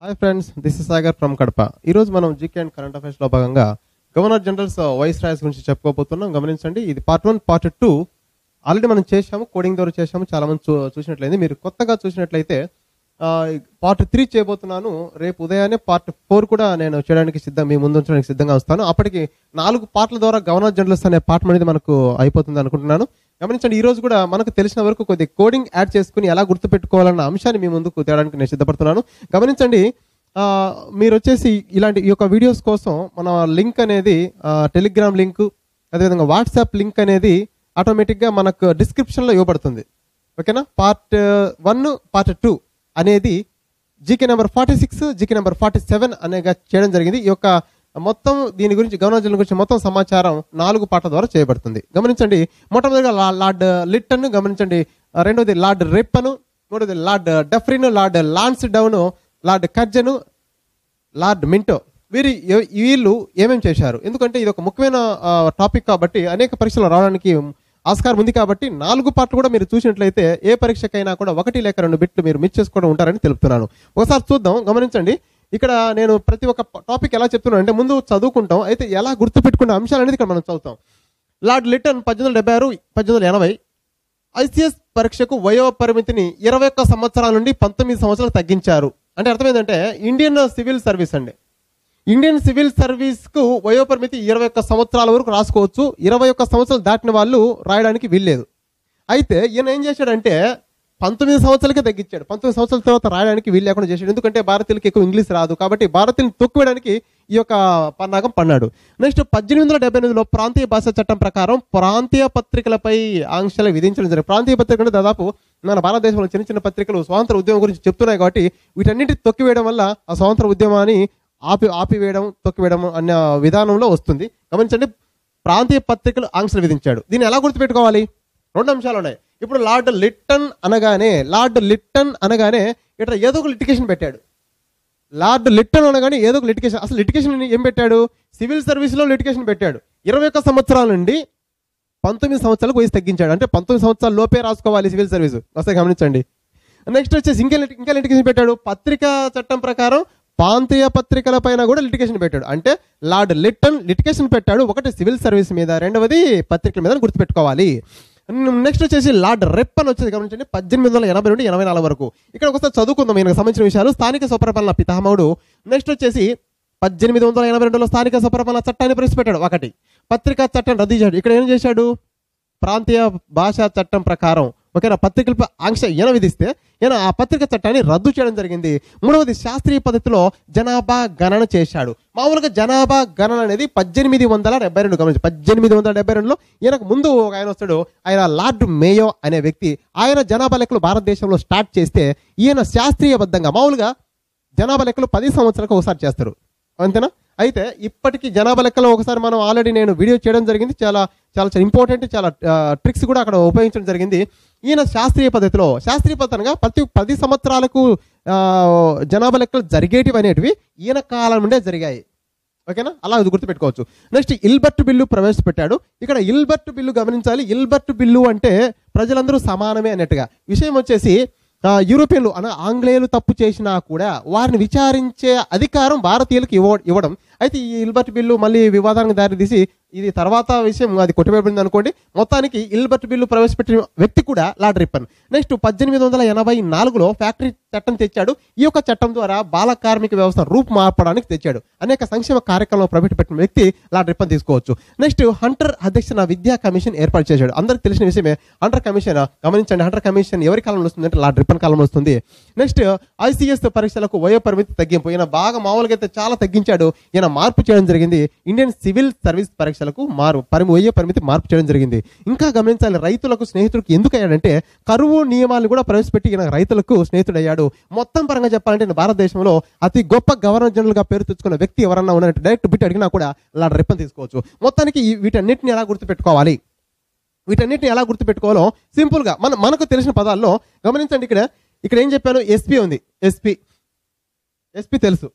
Hi friends, this is Sagar from Kadapa. ఈరోజు మనం GK and current అఫైర్స్లో భాగంగా గవర్నర్ జనరల్స్ వైస్ రాయ్స్ గురించి చెప్పుకోబోతున్నాం. గమనించండి, ఇది పార్ట్ 1, పార్ట్ 2 ఆల్రెడీ మనం చేసాము, కోడింగ్ ద్వారా చేసాము. చాలా మంది చూసినట్లయితే, మీరు కొత్తగా చూసినట్లయితే పార్ట్ 3 చేయబోతున్నాను. రేపు ఉదయాన్నే పార్ట్ 4 కూడా నేను చేయడానికి మీ ముందు ఉంచడానికి సిద్ధంగా వస్తాను. అప్పటికి 4 పార్ట్ల ద్వారా గవర్నర్ జనరల్స్ అనే పార్ట్ అనేది మనకు అయిపోతుంది అనుకుంటున్నాను. గమనించండి, ఈ రోజు కూడా మనకు తెలిసిన వరకు కొద్ది కోడింగ్ యాడ్ చేసుకుని ఎలా గుర్తుపెట్టుకోవాలన్న అంశాన్ని మీ ముందుకు తేవడానికి నేను సిద్ధపడుతున్నాను. గమనించండి, మీరు వచ్చేసి ఈ యొక్క వీడియోస్ కోసం మన లింక్ అనేది టెలిగ్రామ్ లింక్, అదేవిధంగా వాట్సాప్ లింక్ అనేది ఆటోమేటిక్గా మనకు డిస్క్రిప్షన్లో ఇవ్వబడుతుంది. ఓకేనా? పార్ట్ 1, పార్ట్ 2 అనేది జీకే నెంబర్ 46, జీకే నెంబర్ 47 అనేగా చేయడం జరిగింది. ఈ యొక్క మొత్తం దీని గురించి, గవర్నర్ జనరల్ గురించి మొత్తం సమాచారం 4 పార్ట్ల ద్వారా చేయబడుతుంది. గమనించండి, మొట్టమొదటిగా లార్డ్ లిట్టన్, గమనించండి, రెండోది లార్డ్ రిప్పను, మూడోది lord Dufferin, lord lance down, lord Curzon, lord Minto. వీళ్ళు ఏమేమి చేశారు? ఎందుకంటే ఇది ఒక ముఖ్యమైన టాపిక్ కాబట్టి, అనేక పరీక్షలు రావడానికి ఆస్కారం ఉంది కాబట్టి 4 పార్ట్లు కూడా మీరు చూసినట్లయితే ఏ పరీక్షకైనా కూడా 1 లేక 2 బిట్లు మీరు మిస్ చేసుకోవడం ఉంటారని తెలుపుతున్నాను. ఒకసారి చూద్దాం. గమనించండి, ఇక్కడ నేను ప్రతి ఒక్క టాపిక్ ఎలా చెప్తున్నాను అంటే, ముందు చదువుకుంటాం, అయితే ఎలా గుర్తుపెట్టుకునే అంశాలు అనేది ఇక్కడ మనం చదువుతాం. లార్డ్ లిట్టన్ 1876, 1880 ఐసీఎస్ పరీక్షకు వయో పరిమితిని 21 సంవత్సరాల నుండి 19 సంవత్సరాలు తగ్గించారు. అంటే అర్థం ఏంటంటే, ఇండియన్ సివిల్ సర్వీస్ అండి. ఇండియన్ సివిల్ సర్వీస్ కు వయోపరిమితి 21 సంవత్సరాల వరకు రాసుకోవచ్చు. 21 సంవత్సరాలు దాటిన వాళ్ళు రాయడానికి వీల్లేదు. అయితే ఈయన ఏం చేశాడంటే 19 సంవత్సరాలకే తగ్గించాడు. 19 సంవత్సరాల తర్వాత రాయడానికి వీలు లేకుండా చేశాడు. ఎందుకంటే భారతీయులకి ఎక్కువ ఇంగ్లీష్ రాదు కాబట్టి భారతీయులను తొక్కువేయడానికి ఈ యొక్క పన్నాగం పన్నాడు. నెక్స్ట్ 1878లో ప్రాంతీయ భాషా చట్టం ప్రకారం ప్రాంతీయ పత్రికలపై ఆంక్షలు విధించడం జరిగింది. ప్రాంతీయ పత్రికలు దాదాపు మన భారతదేశంలో చిన్న చిన్న పత్రికలు స్వాతంత్ర ఉద్యమం గురించి చెప్తున్నాయి కాబట్టి వీటన్నిటి తొక్కివేయడం వల్ల ఆ స్వాతంత్ర ఉద్యమాన్ని ఆపివేయడం, తొక్కివేయడం అనే విధానంలో వస్తుంది. గమనించండి, ప్రాంతీయ పత్రికలు ఆంక్షలు విధించాడు. దీన్ని ఎలా గుర్తుపెట్టుకోవాలి? 2 అంశాలు ఉన్నాయి. ఇప్పుడు లార్డ్ లిట్టన్ అనగానే ఇక్కడ ఏదో ఒక లిటిగేషన్ పెట్టాడు. లార్డ్ లిట్టన్ అనగానే ఏదో ఒక లిటిగేషన్. అసలు లిటిగేషన్ ఏం పెట్టాడు? సివిల్ సర్వీస్లో లిటిగేషన్ పెట్టాడు. 21 సంవత్సరాల నుండి 19 సంవత్సరాలకు వయసు తగ్గించాడు. అంటే 19 సంవత్సరాల లోపే రాసుకోవాలి సివిల్ సర్వీస్. వస్తే గమనించండి. నెక్స్ట్ వచ్చేసి ఇంకా లిటిగేషన్ పెట్టాడు. పత్రికా చట్టం ప్రకారం ప్రాంతీయ పత్రికల పైన కూడా లిటిగేషన్ పెట్టాడు. అంటే లార్డ్ లిట్టన్ లిటిగేషన్ పెట్టాడు. ఒకటి సివిల్ సర్వీస్ మీద, రెండవది పత్రికల మీద గుర్తుపెట్టుకోవాలి. నెక్స్ట్ వచ్చేసి లార్డ్ రిప్పన్ వచ్చేది. గమనించండి, 1880 నుండి 84 వరకు. ఇక్కడ ఒకసారి చదువుకుందాం ఈయనకు సంబంధించిన విషయాలు. స్థానిక స్వపరిపాలన పితామహుడు. నెక్స్ట్ వచ్చేసి 1882లో స్థానిక స్వపరిపాలన చట్టాన్ని ప్రవేశపెట్టాడు. ఒకటి పత్రికా చట్టం రద్దు చేశాడు. ఇక్కడ ఏం చేశాడు? ప్రాంతీయ భాషా చట్టం ప్రకారం ఓకేనా పత్రికలపై ఆంక్ష ఈయన విధిస్తే ఈయన ఆ పత్రిక చట్టాన్ని రద్దు చేయడం జరిగింది. మూడవది శాస్త్రీయ పద్ధతిలో జనాభా గణన చేశాడు. మామూలుగా జనాభా గణన అనేది 1872 గమనించి 1872లో ఈయనకు ముందు ఒక ఆయన వస్తాడు. ఆయన లార్డ్ మేయో అనే వ్యక్తి. ఆయన జనాభా లెక్కలు భారతదేశంలో స్టార్ట్ చేస్తే ఈయన శాస్త్రీయబద్ధంగా మామూలుగా జనాభా లెక్కలు 10 సంవత్సరాలకు ఒకసారి చేస్తారు, అంతేనా? అయితే ఇప్పటికీ జనాభా లెక్కలో ఒకసారి మనం ఆల్రెడీ నేను వీడియో చేయడం జరిగింది. చాలా చాలా ఇంపార్టెంట్, చాలా ట్రిక్స్ కూడా అక్కడ ఉపయోగించడం జరిగింది. ఈయన శాస్త్రీయ పద్ధతిగా ప్రతి 10 సంవత్సరాలకు జనాభా లెక్కలు జరిగేటివి అనేటివి ఈయన కాలం నుండే జరిగాయి. ఓకేనా? అలా గుర్తుపెట్టుకోవచ్చు. నెక్స్ట్ ఇల్బర్ట్ బిల్లు ప్రవేశపెట్టాడు. ఇక్కడ ఇల్బర్ట్ బిల్లు గమనించాలి. ఇల్బర్ట్ బిల్లు అంటే ప్రజలందరూ సమానమే అన్నట్టుగా. విషయం వచ్చేసి యూరోపియన్లు ఆంగ్లేయులు తప్పు చేసినా కూడా వారిని విచారించే అధికారం భారతీయులకు ఇవ్వడం. అయితే ఈ ఇల్బర్ట్ బిల్లు మళ్ళీ వివాదానికి దారితీసి ఇది తర్వాత విషయం, అది కొట్టివేయబడింది అనుకోండి. మొత్తానికి ఇల్బర్ట్ బిల్లు ప్రవేశపెట్టిన వ్యక్తి కూడా లార్డ్ రిప్పన్. నెక్స్ట్ 1884లో ఫ్యాక్టరీ చట్టం తెచ్చాడు. ఈ యొక్క చట్టం ద్వారా బాల కార్మిక వ్యవస్థ రూపుమార్పడానికి తెచ్చాడు. అనేక సంక్షేమ కార్యక్రమాలు ప్రవేశపెట్టిన వ్యక్తి లార్డ్ రిప్పన్ తీసుకోవచ్చు. నెక్స్ట్ హంటర్ అధ్యక్షన విద్యా కమిషన్ ఏర్పాటు చేశాడు. అందరికి తెలిసిన విషయమే హంటర్ కమిషన్. గమనించండి, హంటర్ కమిషన్ ఎవరి కాలంలో వస్తుంది అంటే లార్డ్ రిప్పన్ కాలంలో వస్తుంది. నెక్స్ట్ ఐసీఎస్ పరీక్షలకు వయో పరిమితి తగ్గింపు. ఈయన బాగా మామూలుగా అయితే చాలా తగ్గించాడు. ఈయన మార్పు చేయడం జరిగింది. ఇండియన్ సివిల్ సర్వీస్ పరీక్షలకు వయో పరిమితి మార్పు చేయడం జరిగింది. ఇంకా గమనించాలి, రైతులకు స్నేహితుడికి ఎందుకు అయ్యాడంటే కరువు నియమాలు కూడా ప్రవేశపెట్టి ఈయన రైతులకు స్నేహితుడయ్యాడు. మొత్తం పరంగా చెప్పాలంటే భారతదేశంలో అతి గొప్ప గవర్నర్ జనరల్ గా పేరు తెచ్చుకున్న వ్యక్తి ఎవరన్నా ఉన్నారంటే డైరెక్ట్ బిట్ అడిగినా కూడా లార్డ్ రిప్పన్ తీసుకోవచ్చు. మొత్తానికి వీటన్నిటిని ఎలా గుర్తుపెట్టుకోవాలి? వీటన్నిటిని ఎలా గుర్తుపెట్టుకోవాలో సింపుల్ గా మనకు తెలిసిన పదాల్లో గమనించండి. ఇక్కడ ఏం చెప్పాను? ఎస్పీ ఉంది. ఎస్పీ తెలుసు.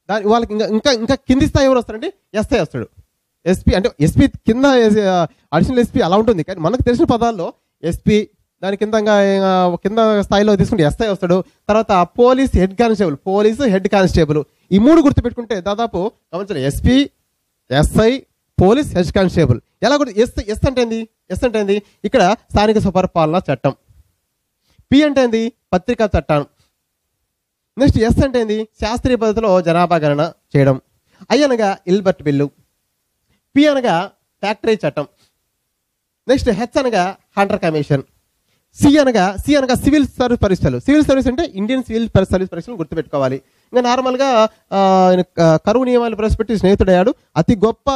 దాని వాళ్ళకి ఇంకా కింది స్థాయి ఎవరు వస్తారంటే ఎస్ఐ వస్తాడు. ఎస్పీ అంటే ఎస్పీ కింద అడిషనల్ ఎస్పీ అలా ఉంటుంది. కానీ మనకు తెలిసిన పదాల్లో ఎస్పీ, దాని కింద స్థాయిలో తీసుకుంటే ఎస్ఐ వస్తాడు. తర్వాత పోలీస్ హెడ్ కానిస్టేబుల్ ఈ 3 గుర్తుపెట్టుకుంటే దాదాపు గమనించాలి. SP, SI, police, head constable. ఎలా గుర్తు? ఎస్ అంటే ఏంది? ఇక్కడ స్థానిక స్వపరిపాలన చట్టం. పి అంటే ఏంది? పత్రికా చట్టం. నెక్స్ట్ ఎస్ అంటే ఏంది? శాస్త్రీయ పద్ధతిలో జనాభా గణన చేయడం. ఐ అనగా ఇల్బర్ట్ బిల్లు. పి అనగా ఫ్యాక్టరీ చట్టం. నెక్స్ట్ హెచ్ అనగా హంటర్ కమిషన్. సి అనగా సివిల్ సర్వీస్ పరీక్షలు. సివిల్ సర్వీస్ అంటే ఇండియన్ సివిల్ సర్వీస్ పరీక్షలు గుర్తుపెట్టుకోవాలి. ఇంకా నార్మల్గా కరువు నియమాలు ప్రవేశపెట్టి స్నేహితుడయ్యాడు. అతి గొప్ప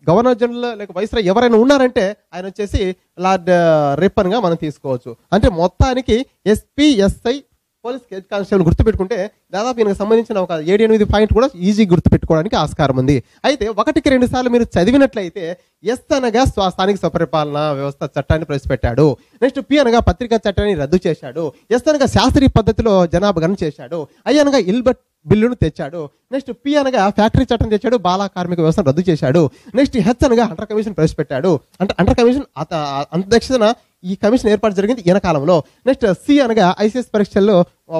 గవర్నర్ జనరల్ లేక వైస్రాయ్ ఎవరైనా ఉన్నారంటే ఆయన వచ్చేసి లార్డ్ రిప్పన్ గా మనం తీసుకోవచ్చు. అంటే మొత్తానికి SP, SI, police, head constable గుర్తుపెట్టుకుంటే దాదాపు ఈయనకు సంబంధించిన ఒక 7-8 పాయింట్ కూడా ఈజీ గుర్తుపెట్టుకోవడానికి ఆస్కారం ఉంది. అయితే 1-2 సార్లు మీరు చదివినట్లయితే ఎస్ అనగా స్థానిక స్వపరిపాలన వ్యవస్థ చట్టాన్ని ప్రవేశపెట్టాడు. నెక్స్ట్ పి అనగా పత్రికా చట్టాన్ని రద్దు చేశాడు. ఎస్ అనగా శాస్త్రీయ పద్ధతిలో జనాభా గణన చేశాడు. ఐ అనగా ఇల్బర్ట్ బిల్లును తెచ్చాడు. నెక్స్ట్ పి అనగా ఫ్యాక్టరీ చట్టం తెచ్చాడు, బాల కార్మిక వ్యవస్థను రద్దు చేశాడు. నెక్స్ట్ హెచ్ అనగా హంటర్ కమిషన్ ప్రవేశపెట్టాడు. అంటే హంటర్ కమిషన్ అధ్యక్షతన ఈ కమిషన్ ఏర్పాటు జరిగింది ఈయన కాలంలో. నెక్స్ట్ సి అనగా ఐసీఎస్ పరీక్షల్లో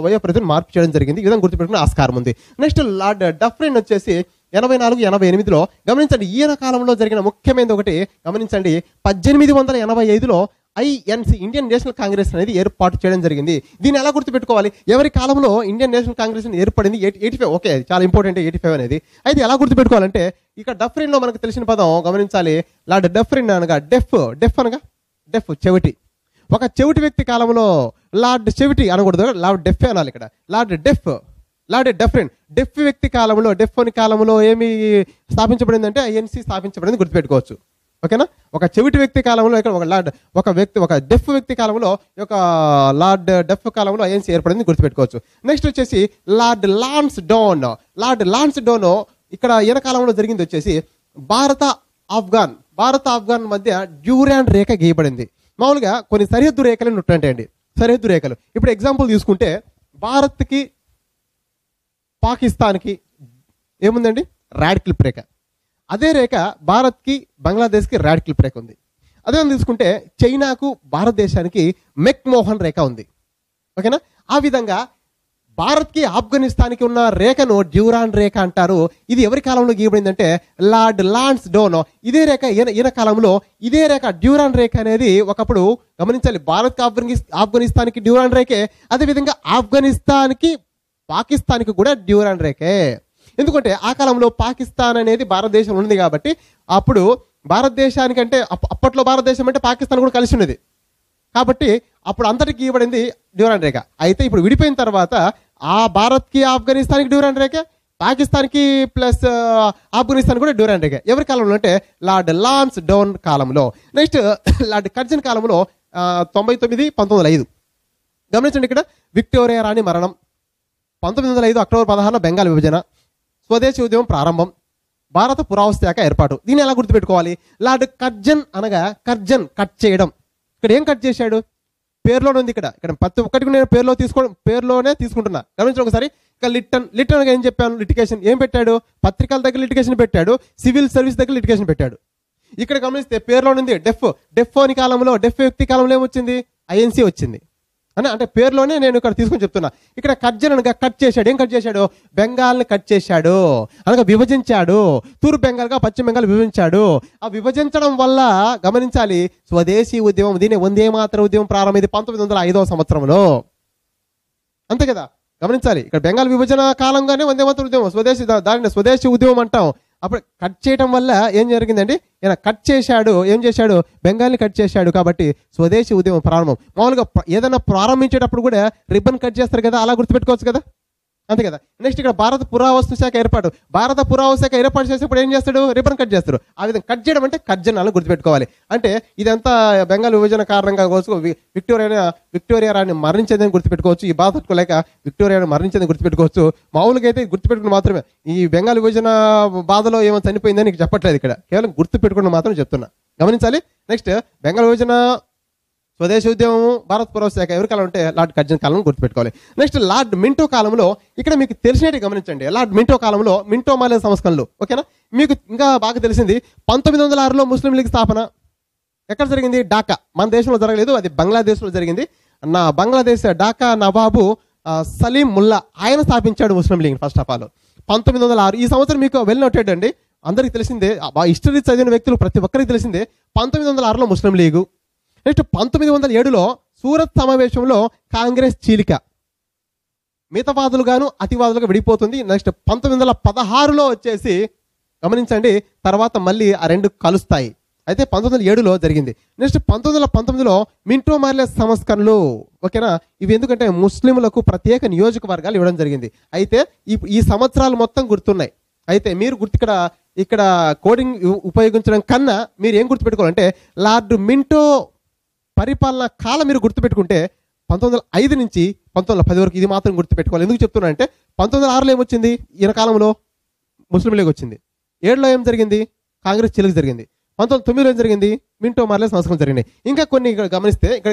వయోపరిధిని మార్పు చేయడం జరిగింది. ఈ విధంగా గుర్తుపెట్టుకునే ఆస్కారం ఉంది. నెక్స్ట్ లార్డ్ డఫ్రిన్ వచ్చేసి 84-88లో గమనించండి. ఈయన కాలంలో జరిగిన ముఖ్యమైనది ఒకటి గమనించండి. 1885లో ఐఎన్సి ఇండియన్ నేషనల్ కాంగ్రెస్ అనేది ఏర్పాటు చేయడం జరిగింది. దీన్ని ఎలా గుర్తుపెట్టుకోవాలి? ఎవరి కాలంలో ఇండియన్ నేషనల్ కాంగ్రెస్ ఏర్పడింది? 85. ఓకే, చాలా ఇంపార్టెంట్ 85 అనేది. అయితే ఎలా గుర్తుపెట్టుకోవాలంటే ఇక్కడ డఫ్రిన్ లో మనకు తెలిసిన పదం గమనించాలి. లార్డ్ డఫ్రిన్ అనగా డెఫ్ చెవిటి. ఒక చెవిటి వ్యక్తి కాలంలో లార్డ్ చెవిటి అనకూడదు, లార్డ్ డెఫ్ అనాలి. ఇక్కడ లార్డ్ డఫ్రిన్ డెఫ్ వ్యక్తి కాలంలో, డెఫ్ని కాలంలో ఏమి స్థాపించబడింది అంటే ఐఎన్సి స్థాపించబడింది గుర్తుపెట్టుకోవచ్చు. ఓకేనా? ఒక చెవిటి వ్యక్తి కాలంలో ఇక్కడ ఒక డెఫ్ వ్యక్తి కాలంలో లార్డ్ డెఫ్ కాలంలో ఐఎన్సి ఏర్పడింది గుర్తుపెట్టుకోవచ్చు. నెక్స్ట్ వచ్చేసి లార్డ్ లాన్స్డౌన్ ఇక్కడ ఈయన కాలంలో జరిగింది వచ్చేసి భారత ఆఫ్ఘన్ మధ్య డ్యూరాండ్ రేఖ గీయబడింది. మామూలుగా కొన్ని సరిహద్దు రేఖలు ఉంటాయండి. సరిహద్దు రేఖలు ఇప్పుడు ఎగ్జాంపుల్ తీసుకుంటే భారత్కి పాకిస్తాన్కి ఏముందండి? రాడ్ క్లిప్ రేఖ. అదే రేఖ భారత్కి బంగ్లాదేశ్కి రాడ్ క్లిప్ రేఖ ఉంది. అదే తీసుకుంటే చైనాకు భారతదేశానికి మెక్మోహన్ రేఖ ఉంది. ఓకేనా? ఆ విధంగా భారత్కి ఆఫ్ఘనిస్తాన్కి ఉన్న రేఖను డ్యూరాండ్ రేఖ అంటారు. ఇది ఎవరి కాలంలో గీయబడిందంటే లార్డ్ లాన్స్డౌన్. ఇదే రేఖ ఈయన కాలంలో ఇదే రేఖ డ్యూరాండ్ రేఖ అనేది ఒకప్పుడు గమనించాలి. భారత్కి ఆఫ్ఘనిస్తాన్కి డ్యూరాండ్ రేఖే. అదేవిధంగా ఆఫ్ఘనిస్తాన్కి పాకిస్తాన్కి కూడా డ్యూరాండ్ రేఖే. ఎందుకంటే ఆ కాలంలో పాకిస్తాన్ అనేది భారతదేశం ఉంది కాబట్టి అప్పుడు భారతదేశానికి అంటే అప్పట్లో భారతదేశం అంటే పాకిస్తాన్ కూడా కలిసి ఉన్నది కాబట్టి అప్పుడు అంతటికి ఇవ్వబడింది డ్యూరాండ్ రేఖ. అయితే ఇప్పుడు విడిపోయిన తర్వాత ఆ భారత్కి ఆఫ్ఘనిస్తాన్కి డ్యూరాండ్ రేఖ, పాకిస్తాన్కి ప్లస్ ఆఫ్ఘనిస్తాన్ కూడా డ్యూరాండ్ రేఖ. ఎవరి కాలంలో అంటే లార్డ్ లాన్స్డౌన్ కాలంలో. నెక్స్ట్ లార్డ్ కర్జన్ కాలంలో 99-1905. గమనించండి ఇక్కడ విక్టోరియా రాణి మరణం, 1905 అక్టోబర్ 16 బెంగాల్ విభజన, స్వదేశీ ఉద్యమం ప్రారంభం, భారత పురావస్తు శాఖ ఏర్పాటు. దీన్ని ఎలా గుర్తుపెట్టుకోవాలి? లార్డ్ కర్జన్ అనగా కట్ చేయడం. ఇక్కడ ఏం కట్ చేశాడు? పేరులోనే ఉంది. ఇక్కడ ప్రతి ఒక్కటికి నేను పేరులోనే తీసుకుంటున్నా. గమనించండి ఒకసారి. ఇక లిటన్ ఏం చెప్పాను? లిటిగేషన్ ఏం పెట్టాడు? పత్రికల దగ్గర లిటిగేషన్ పెట్టాడు, సివిల్ సర్వీస్ దగ్గర లిటిగేషన్ పెట్టాడు. ఇక్కడ గమనిస్తే పేరులోనే ఉంది డెఫ్ అని కాలంలో, డెఫ్ వ్యక్తి కాలంలో ఏమొచ్చింది? ఐఎన్సి వచ్చింది. అంటే పేరులోనే నేను ఇక్కడ తీసుకొని చెప్తున్నా. ఇక్కడ కర్జన్ అనగా కట్ చేశాడు. ఏం కట్ చేశాడు? బెంగాల్ని కట్ చేశాడు అనగా విభజించాడు. తూర్పు బెంగాల్గా పశ్చిమ బెంగాల్ విభజించాడు. ఆ విభజించడం వల్ల గమనించాలి స్వదేశీ ఉద్యమం, దీన్ని వందే మాతర ఉద్యమం ప్రారంభమైంది 1905వ సంవత్సరంలో. అంతే కదా? గమనించాలి ఇక్కడ బెంగాల్ విభజన కాలంగానే వందే మాతర ఉద్యమం, దానిని స్వదేశీ ఉద్యమం అంటాం. అప్పుడు కట్ చేయడం వల్ల ఏం జరిగిందండి? ఈయన కట్ చేశాడు. ఏం చేశాడు? బెంగాల్ని కట్ చేశాడు. కాబట్టి స్వదేశీ ఉద్యమం ప్రారంభం. మామూలుగా ఏదైనా ప్రారంభించేటప్పుడు కూడా రిబ్బన్ కట్ చేస్తారు కదా, అలా గుర్తుపెట్టుకోవచ్చు కదా, అంతే కదా? నెక్స్ట్ ఇక్కడ భారత పురావస్తు శాఖ ఏర్పాటు. భారత పురావస్తు శాఖ ఏర్పాటు చేసేప్పుడు ఏం చేస్తాడు? రిబ్బన్ కట్ చేస్తారు. ఆ విధంగా కట్ చేయడం అంటే కర్జన్ అని గుర్తుపెట్టుకోవాలి. అంటే ఇదంతా బెంగాల్ విభజన కారణంగా విక్టోరియా రాణి మరణించేదని గుర్తుపెట్టుకోవచ్చు. ఈ బాధ తట్టుకోలేక విక్టోరియాని మరణించేదని గుర్తుపెట్టుకోవచ్చు. మామూలుగా అయితే గుర్తుపెట్టుకుని మాత్రమే. ఈ బెంగాల్ విభజన బాధలో ఏమో చనిపోయిందని నీకు చెప్పట్లేదు. ఇక్కడ కేవలం గుర్తుపెట్టుకుని మాత్రం చెప్తున్నా. గమనించాలి. నెక్స్ట్ బెంగాల్ విభజన, స్వదేశీ ఉద్యమము, భారత పురావస్తు శాఖ ఎవరి కాలం అంటే లార్డ్ కర్జన్ కాలం గుర్తుపెట్టుకోవాలి. నెక్స్ట్ లార్డ్ మింటో కాలంలో ఇక్కడ మీకు తెలిసినట్టు గమనించండి. లార్డ్ మింటో కాలంలో మింటో మాలే సంస్కరణలు. ఓకేనా? మీకు ఇంకా బాగా తెలిసింది 1906లో ముస్లిం లీగ్ స్థాపన, ఎక్కడ జరిగింది? ఢాకా. మన దేశంలో జరగలేదు, అది బంగ్లాదేశ్లో జరిగింది. బంగ్లాదేశ్ ఢాకా నవాబు సలీం ముల్లా ఆయన స్థాపించాడు ముస్లిం లీగ్. ఫస్ట్ ఆఫ్ ఆల్ 1906 ఈ సంవత్సరం మీకు వెల్ నోటెడ్ అండి, అందరికీ తెలిసిందే, హిస్టరీ చదివిన వ్యక్తులు ప్రతి ఒక్కరికి తెలిసిందే. 1906లో ముస్లిం లీగు. నెక్స్ట్ 1907లో సూరత్ సమావేశంలో కాంగ్రెస్ చీలిక, మితవాదులుగాను అతివాదులుగా విడిపోతుంది. నెక్స్ట్ 1916లో వచ్చేసి గమనించండి, తర్వాత మళ్ళీ ఆ రెండు కలుస్తాయి. అయితే 1907లో జరిగింది. నెక్స్ట్ 1919లో మింటో మార్లే సంస్కరణలు. ఓకేనా? ఇవి ఎందుకంటే ముస్లింలకు ప్రత్యేక నియోజకవర్గాలు ఇవ్వడం జరిగింది. అయితే ఈ సంవత్సరాలు మొత్తం గుర్తున్నాయి. అయితే మీరు ఇక్కడ కోడింగ్ ఉపయోగించడం కన్నా మీరు ఏం గుర్తుపెట్టుకోవాలంటే లార్డ్ మింటో పరిపాలన కాలం మీరు గుర్తుపెట్టుకుంటే 1905 నుంచి 1910 వరకు ఇది మాత్రం గుర్తుపెట్టుకోవాలి. ఎందుకు చెప్తున్నా అంటే 1906లో ఏమొచ్చింది? ఈయన కాలంలో ముస్లిం లీగ్ వచ్చింది. 7లో ఏం జరిగింది? కాంగ్రెస్ చీలిక జరిగింది. 1909లో ఏం జరిగింది? మింటో మార్లే సంస్కరణ జరిగినాయి. ఇంకా కొన్ని ఇక్కడ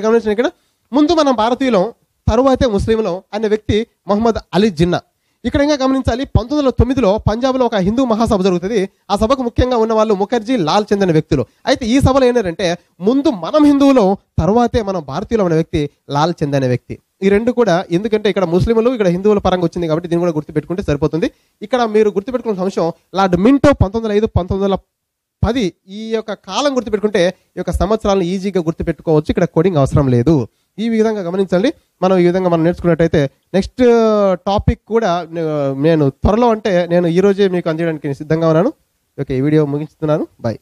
గమనించిన ఇక్కడ ముందు మనం భారతీయులం, తరువాతే ముస్లింలం అనే వ్యక్తి మొహమ్మద్ అలీ జిన్నా. ఇక్కడ ఇంకా గమనించాలి, 1909లో పంజాబ్లో ఒక హిందూ మహాసభ జరుగుతుంది. ఆ సభకు ముఖ్యంగా ఉన్న వాళ్ళు ముఖర్జీ, లాల్ చంద్ అనే వ్యక్తులు. అయితే ఈ సభలో ఏంటంటే ముందు మనం హిందువులు, తర్వాతే మనం భారతీయులు అనే వ్యక్తి లాల్ చంద్ అనే వ్యక్తి. ఈ రెండు కూడా ఎందుకంటే ఇక్కడ ముస్లింలు, ఇక్కడ హిందువుల పరంగా వచ్చింది కాబట్టి దీన్ని కూడా గుర్తుపెట్టుకుంటే సరిపోతుంది. ఇక్కడ మీరు గుర్తుపెట్టుకున్న అంశం లార్డ్ మింటో 1905, 1910 ఈ యొక్క కాలం గుర్తుపెట్టుకుంటే ఈ యొక్క సంవత్సరాలను ఈజీగా గుర్తుపెట్టుకోవచ్చు. ఇక్కడ కోడింగ్ అవసరం లేదు. ఈ విధంగా గమనించండి. మనం ఈ విధంగా మనం నేర్చుకున్నట్టయితే నెక్స్ట్ టాపిక్ కూడా నేను త్వరలో, అంటే నేను ఈ రోజే మీకు అందించడానికి సిద్ధంగా ఉన్నాను. ఓకే, ఈ వీడియో ముగించుతున్నాను. బాయ్.